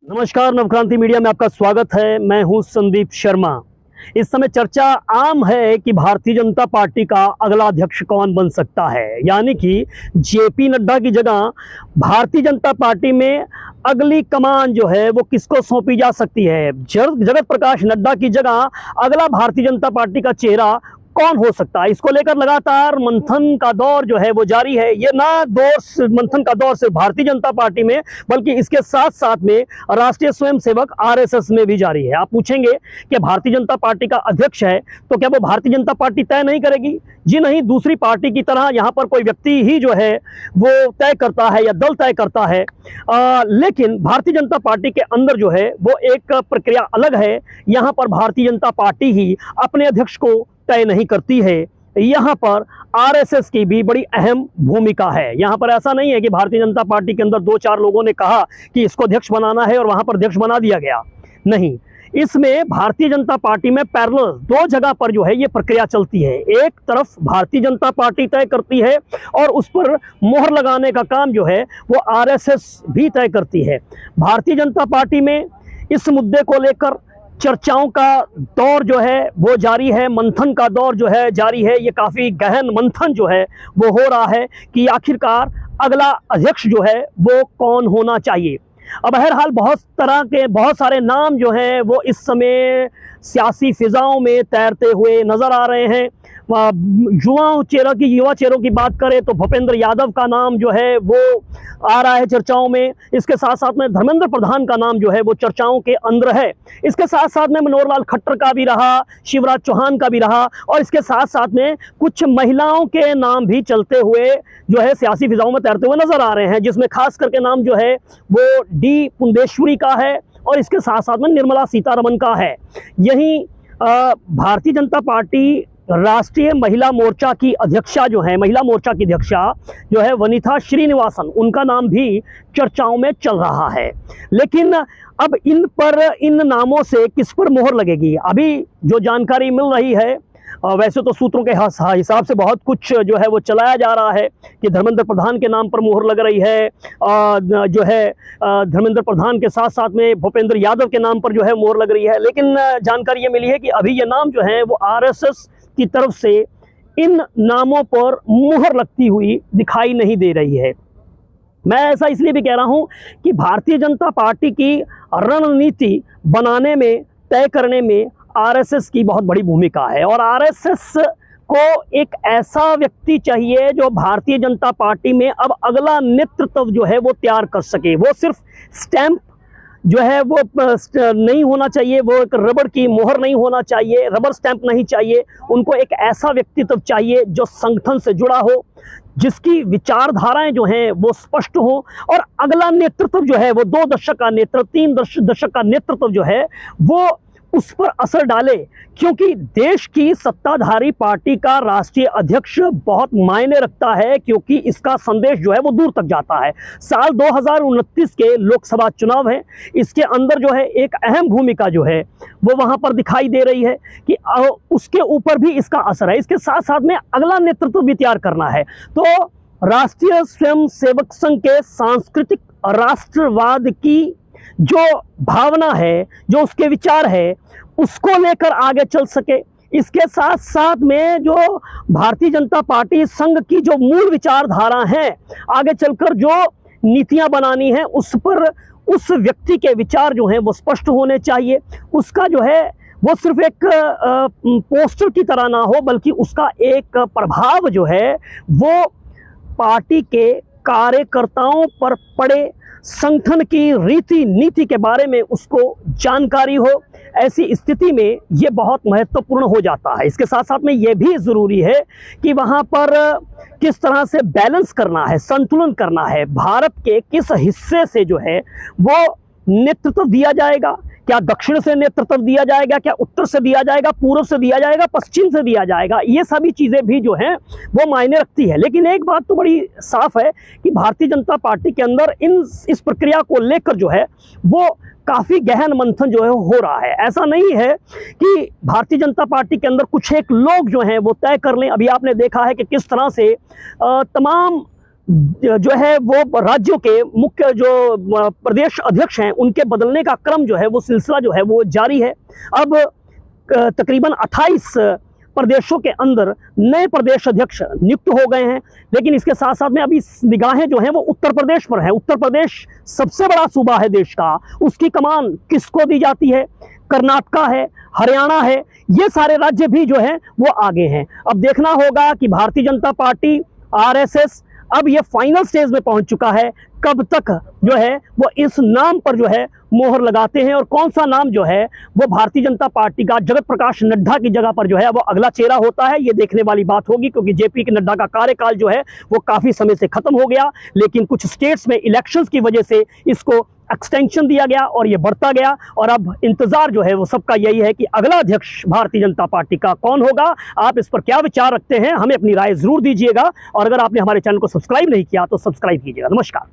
नमस्कार, नवक्रांति मीडिया में आपका स्वागत है। मैं हूं संदीप शर्मा। इस समय चर्चा आम है कि भारतीय जनता पार्टी का अगला अध्यक्ष कौन बन सकता है, यानी कि जेपी नड्डा की जगह भारतीय जनता पार्टी में अगली कमान जो है वो किसको सौंपी जा सकती है। जगत प्रकाश नड्डा की जगह अगला भारतीय जनता पार्टी का चेहरा कौन हो सकता है, इसको लेकर लगातार मंथन का दौर जो है वो जारी है। ये मंथन का दौर सिर्फ भारतीय जनता पार्टी में बल्कि इसके साथ साथ में राष्ट्रीय स्वयंसेवक आरएसएस में भी जारी है। आप पूछेंगे कि भारतीय जनता पार्टी का अध्यक्ष है तो क्या वो भारतीय जनता पार्टी तय नहीं करेगी? जी नहीं, दूसरी पार्टी की तरह यहाँ पर कोई व्यक्ति ही जो है वो तय करता है या दल तय करता है। लेकिन भारतीय जनता पार्टी के अंदर जो है वो एक प्रक्रिया अलग है। यहाँ पर भारतीय जनता पार्टी ही अपने अध्यक्ष को तय नहीं करती है, यहाँ पर आरएसएस की भी बड़ी अहम भूमिका है। यहाँ पर ऐसा नहीं है कि भारतीय जनता पार्टी के अंदर दो चार लोगों ने कहा कि इसको अध्यक्ष बनाना है और वहाँ पर अध्यक्ष बना दिया गया। नहीं, इसमें भारतीय जनता पार्टी में पैरेलल दो जगह पर जो है ये प्रक्रिया चलती है। एक तरफ भारतीय जनता पार्टी तय करती है और उस पर मोहर लगाने का काम जो है वो आरएसएस भी तय करती है। भारतीय जनता पार्टी में इस मुद्दे को लेकर चर्चाओं का दौर जो है वो जारी है, मंथन का दौर जो है जारी है। ये काफ़ी गहन मंथन जो है वो हो रहा है कि आखिरकार अगला अध्यक्ष जो है वो कौन होना चाहिए। अब बहरहाल बहुत सारे नाम जो हैं वो इस समय सियासी फिजाओं में तैरते हुए नज़र आ रहे हैं। युवा चेहरों की बात करें तो भूपेंद्र यादव का नाम जो है वो आ रहा है चर्चाओं में। इसके साथ साथ में धर्मेंद्र प्रधान का नाम जो है वो चर्चाओं के अंदर है। इसके साथ साथ में मनोहर लाल खट्टर का भी रहा, शिवराज चौहान का भी रहा और इसके साथ साथ में कुछ महिलाओं के नाम भी चलते हुए जो है सियासी फिजाओं में तैरते हुए नजर आ रहे हैं, जिसमें खास करके नाम जो है वो डी पुंडेश्वरी का है और इसके साथ साथ में निर्मला सीतारमण का है। यही भारतीय जनता पार्टी राष्ट्रीय महिला मोर्चा की अध्यक्षा जो है वनिता श्रीनिवासन, उनका नाम भी चर्चाओं में चल रहा है। लेकिन अब इन नामों से किस पर मोहर लगेगी, अभी जो जानकारी मिल रही है, वैसे तो सूत्रों के हिसाब से बहुत कुछ जो है वो चलाया जा रहा है कि धर्मेंद्र प्रधान के नाम पर मोहर लग रही है, जो है धर्मेंद्र प्रधान के साथ साथ में भूपेंद्र यादव के नाम पर जो है मोहर लग रही है। लेकिन जानकारी ये मिली है कि अभी ये नाम जो है वो आरएसएस की तरफ से इन नामों पर मुहर लगती हुई दिखाई नहीं दे रही है। मैं ऐसा इसलिए भी कह रहा हूं कि भारतीय जनता पार्टी की रणनीति बनाने में, तय करने में आरएसएस की बहुत बड़ी भूमिका है और आरएसएस को एक ऐसा व्यक्ति चाहिए जो भारतीय जनता पार्टी में अब अगला नेतृत्व जो है वो तैयार कर सके। वो सिर्फ स्टैंप जो है वो नहीं होना चाहिए, वो एक रबड़ की मोहर नहीं होना चाहिए, रबर स्टैंप नहीं चाहिए। उनको एक ऐसा व्यक्तित्व चाहिए जो संगठन से जुड़ा हो, जिसकी विचारधाराएं जो हैं वो स्पष्ट हो और अगला नेतृत्व जो है वो 2 दशक का नेतृत्व, 3 दशक का नेतृत्व जो है वो उस पर असर डाले। क्योंकि देश की सत्ताधारी पार्टी का राष्ट्रीय अध्यक्ष बहुत मायने रखता है, क्योंकि इसका संदेश जो है वो दूर तक जाता है। साल 2029 के लोकसभा चुनाव है, इसके अंदर जो है एक अहम भूमिका जो है वो वहां पर दिखाई दे रही है कि उसके ऊपर भी इसका असर है। इसके साथ साथ में अगला नेतृत्व भी तैयार करना है। तो राष्ट्रीय स्वयंसेवक संघ के सांस्कृतिक राष्ट्रवाद की जो भावना है, जो उसके विचार है, उसको लेकर आगे चल सके। इसके साथ साथ में जो भारतीय जनता पार्टी संघ की जो मूल विचारधारा है, आगे चलकर जो नीतियां बनानी है उस पर उस व्यक्ति के विचार जो हैं वो स्पष्ट होने चाहिए। उसका जो है वो सिर्फ एक पोस्टर की तरह ना हो, बल्कि उसका एक प्रभाव जो है वो पार्टी के कार्यकर्ताओं पर पड़े, संगठन की रीति नीति के बारे में उसको जानकारी हो। ऐसी स्थिति में ये बहुत महत्वपूर्ण हो जाता है। इसके साथ साथ में ये भी ज़रूरी है कि वहाँ पर किस तरह से बैलेंस करना है, संतुलन करना है। भारत के किस हिस्से से जो है वो नेतृत्व दिया जाएगा, क्या दक्षिण से नेतृत्व दिया जाएगा, क्या उत्तर से दिया जाएगा, पूर्व से दिया जाएगा, पश्चिम से दिया जाएगा, ये सभी चीज़ें भी जो हैं वो मायने रखती है। लेकिन एक बात तो बड़ी साफ है कि भारतीय जनता पार्टी के अंदर इस प्रक्रिया को लेकर जो है वो काफ़ी गहन मंथन जो है हो रहा है। ऐसा नहीं है कि भारतीय जनता पार्टी के अंदर कुछ एक लोग जो हैं वो तय कर लें। अभी आपने देखा है कि किस तरह से तमाम जो है वो राज्यों के मुख्य जो प्रदेश अध्यक्ष हैं उनके बदलने का क्रम जो है वो सिलसिला जो है वो जारी है। अब तकरीबन 28 प्रदेशों के अंदर नए प्रदेश अध्यक्ष नियुक्त हो गए हैं, लेकिन इसके साथ साथ में अभी निगाहें जो हैं वो उत्तर प्रदेश पर है। उत्तर प्रदेश सबसे बड़ा सूबा है देश का, उसकी कमान किसको दी जाती है? कर्नाटका है, हरियाणा है, ये सारे राज्य भी जो है वो आगे हैं। अब देखना होगा कि भारतीय जनता पार्टी, आरएसएस अब ये फाइनल स्टेज में पहुंच चुका है, कब तक जो है वो इस नाम पर जो है मोहर लगाते हैं और कौन सा नाम जो है वो भारतीय जनता पार्टी का जगत प्रकाश नड्डा की जगह पर जो है वो अगला चेहरा होता है। ये देखने वाली बात होगी, क्योंकि जेपी के नड्डा का कार्यकाल जो है वो काफी समय से खत्म हो गया, लेकिन कुछ स्टेट्स में इलेक्शंस की वजह से इसको एक्सटेंशन दिया गया और ये बढ़ता गया। और अब इंतजार जो है वो सबका यही है कि अगला अध्यक्ष भारतीय जनता पार्टी का कौन होगा। आप इस पर क्या विचार रखते हैं, हमें अपनी राय जरूर दीजिएगा, और अगर आपने हमारे चैनल को सब्सक्राइब नहीं किया तो सब्सक्राइब कीजिएगा। नमस्कार।